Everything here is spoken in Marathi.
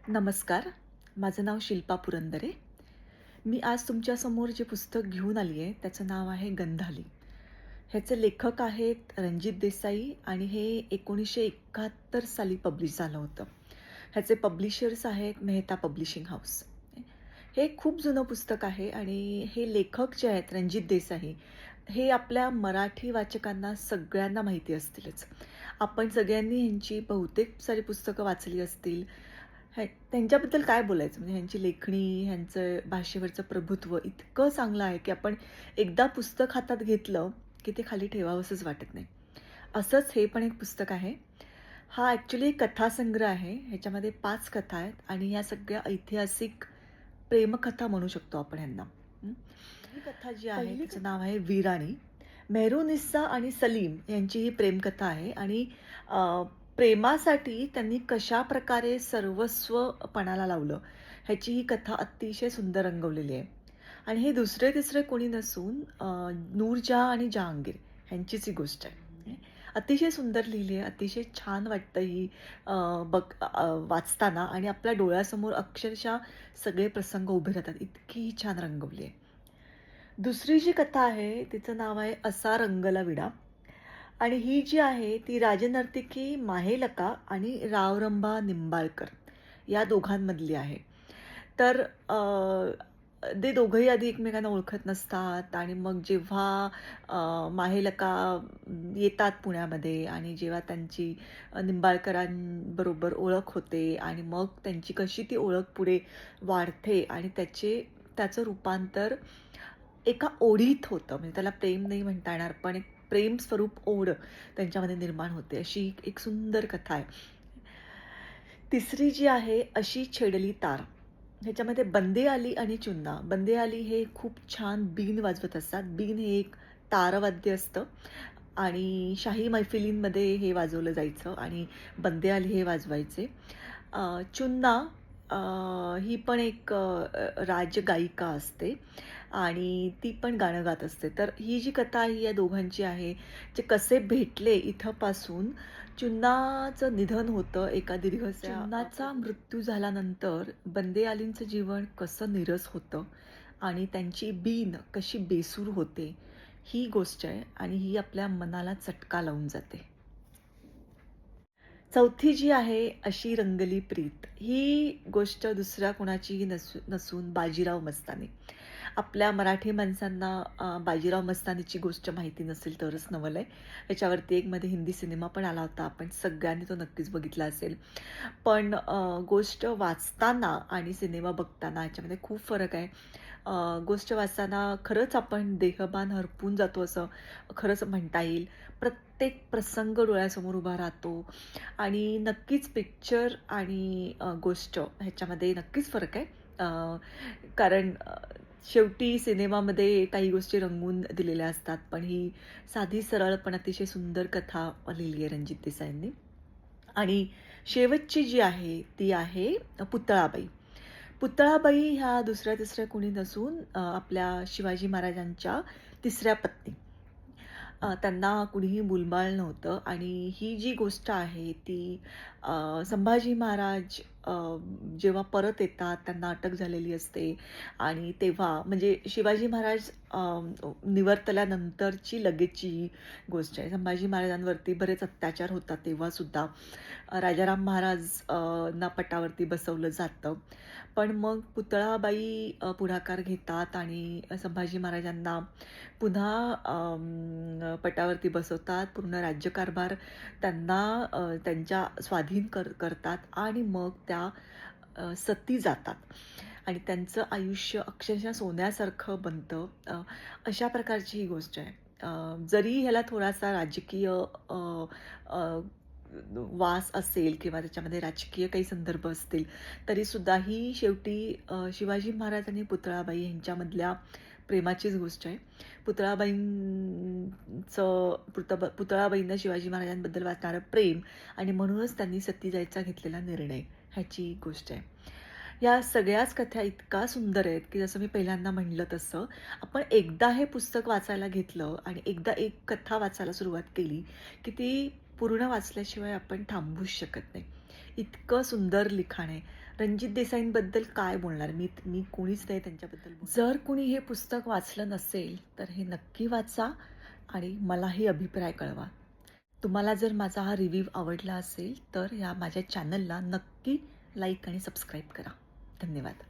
नमस्कार. माझं नाव शिल्पा पुरंदरे. मी आज तुमच्यासमोर जे पुस्तक घेऊन आली आहे, त्याचं नाव आहे गंधाली. ह्याचे लेखक आहेत रणजित देसाई आणि हे 1971 साली पब्लिश झालं होतं. ह्याचे पब्लिशर्स आहेत मेहता पब्लिशिंग हाऊस. हे खूप जुनं पुस्तक आहे आणि हे लेखक जे आहेत रणजित देसाई, हे आपल्या मराठी वाचकांना सगळ्यांना माहिती असतीलच. आपण सगळ्यांनी ह्यांची बहुतेक सारी पुस्तकं वाचली असतील. त्यांच्याबद्दल काय बोलायचं म्हणजे ह्यांची लेखणी, ह्यांचं भाषेवरचं प्रभुत्व इतकं चांगलं आहे, की आपण एकदा पुस्तक हातात घेतलं, की ते खाली ठेवावंसंच वाटत नाही. असंच हे पण एक पुस्तक आहे. हा ॲक्चुअली कथासंग्रह आहे. ह्याच्यामध्ये 5 कथा आहेत आणि ह्या सगळ्या ऐतिहासिक प्रेमकथा म्हणू शकतो आपण ह्यांना. ही कथा जी आहे तिचं नाव आहे वीराणी. मेहरुनिस्सा आणि सलीम यांची ही प्रेमकथा आहे आणि प्रेमासाठी त्यांनी कशाप्रकारे सर्वस्व पणाला लावलं, ह्याची ही कथा अतिशय सुंदर रंगवलेली आहे. आणि हे दुसरे-तिसरे कोणी नसून नूरजहाँ आणि जहांगीर ह्यांचीच ही गोष्ट आहे. अतिशय सुंदर लिहिली आहे, अतिशय छान वाटतं ही वाचताना आणि आपल्या डोळ्यासमोर अक्षरशः सगळे प्रसंग उभे राहतात. इतकी ही छान रंगवली आहे. दुसरी जी कथा आहे तिचं नाव आहे असा रंगला विडा आणि ही जी आहे ती राजनर्तिकी माहेलका आणि रावरंभा निंबाळकर या दोघांमधली आहे. तर ते दोघंही आधी एकमेकांना ओळखत नसतात आणि मग जेव्हा माहेलका येतात पुण्यामध्ये आणि जेव्हा त्यांची निंबाळकरांबरोबर ओळख होते आणि मग त्यांची कशी ती ओळख पुढे वाढते आणि त्याचं रूपांतर एका ओढीत होतं. म्हणजे त्याला प्रेम नाही म्हणता येणार, पण एक प्रेम स्वरूप ओढ त्यांच्यामध्ये निर्माण होते. अशी एक सुंदर कथा आहे. तिसरी जी आहे अशी छेडली तार. ह्याच्यामध्ये बंदे आली आणि चुन्ना. बंदे आली हे खूप छान बीन वाजवत असतात. बीन हे एक तारवाद्य असतं आणि शाही मैफिलींमध्ये हे वाजवलं जायचं आणि बंदे आली हे वाजवायचे. चुन्ना अ, ही पण एक राजगायिका असते आणि ती पण गाणं गात असते. तर ही जी कथा आहे या दोघांची आहे. जे कसे भेटले इथपासून चुन्नाचं निधन होतं एका दीर्घच्या चुन्नाचा मृत्यू झाल्यानंतर बंदे आलींचं जीवन कसं नीरस होतं आणि त्यांची बीन कशी बेसूर होते, ही गोष्ट आहे आणि ही आपल्या मनाला चटका लावून जाते. चौथी जी आहे अशी रंगली प्रीत, ही गोष्ट दुसऱ्या कोणाचीही नसून बाजीराव मस्तानी. आपल्या मराठी माणसांना बाजीराव मस्तानीची गोष्ट माहिती नसेल तरच नवल आहे. याच्यावरती एक मध्ये हिंदी सिनेमा पण आला होता. आपण सगळ्यांनी तो नक्कीच बघितला असेल. पण गोष्ट वाचताना आणि सिनेमा बघताना याच्यामध्ये खूप फरक आहे. गोष्ट वाचताना खरंच आपण देहभान हरपून जातो असं खरंच म्हणता येईल. प्रत्येक प्रसंग डोळ्यासमोर उभा राहतो आणि नक्कीच पिक्चर आणि गोष्ट ह्याच्यामध्ये नक्कीच फरक आहे. कारण शेवटी सिनेमामध्ये काही गोष्टी रंगवून दिलेल्या असतात, पण ही साधी सरळ पण अतिशय सुंदर कथा लिहिली आहे रणजित देसाईंनी. आणि शेवटची जी आहे ती आहे पुतळाबाई. पुतळाबाई ह्या दुसऱ्या-तिसऱ्या कुणी नसून आपल्या शिवाजी महाराजांच्या तिसऱ्या पत्नी. त्यांना कुणीही मुलबाळ नव्हतं आणि ही जी गोष्ट आहे ती संभाजी महाराज जेव्हा परत येतात त्यांना अटक झालेली असते आणि तेव्हा म्हणजे शिवाजी महाराज निवर्तल्यानंतरची लगेचची ही गोष्ट आहे. संभाजी महाराजांवरती बरेच अत्याचार होतात तेव्हासुद्धा राजाराम महाराज ना पटावरती बसवलं जातं. पण मग पुतळाबाई पुढाकार घेतात आणि संभाजी महाराजांना पुन्हा पटावरती बसवतात. पूर्ण राज्यकारभार त्यांना त्यांच्या स्वाधीन करतात आणि मग त्या सती जातात आणि त्यांचं आयुष्य अक्षरशः सोन्यासारखं बनतं. अशा प्रकारची ही गोष्ट आहे. जरी ह्याला थोडासा राजकीय वास असेल किंवा त्याच्यामध्ये राजकीय काही संदर्भ असतील, तरीसुद्धा ही शेवटी शिवाजी महाराज आणि पुतळाबाई यांच्यामधल्या प्रेमाचीच गोष्ट आहे. पुतळाबाईंना शिवाजी महाराजांबद्दल वाटणारं प्रेम आणि म्हणूनच त्यांनी सती जायचा घेतलेला निर्णय ह्याची गोष्ट आहे. या सगळ्याच कथा इतका सुंदर आहेत, की जसं मी पहिल्यांदा म्हणलं तसं, आपण एकदा हे पुस्तक वाचायला घेतलं आणि एकदा एक कथा वाचायला सुरुवात केली, की ती पूर्ण वाचल्याशिवाय आपण थांबूच शकत नाही. इतकं सुंदर लिखाण आहे. रणजित देसाईंबद्दल काय बोलणार मी मी कोणीच नाही त्यांच्याबद्दल जर कुणी हे पुस्तक वाचलं नसेल तर हे नक्की वाचा आणि मलाही अभिप्राय कळवा. तुम्हाला जर माझा हा रिव्ह्यू आवडला असेल तर या माझ्या चॅनलला नक्की लाईक आणि सबस्क्राईब करा. धन्यवाद.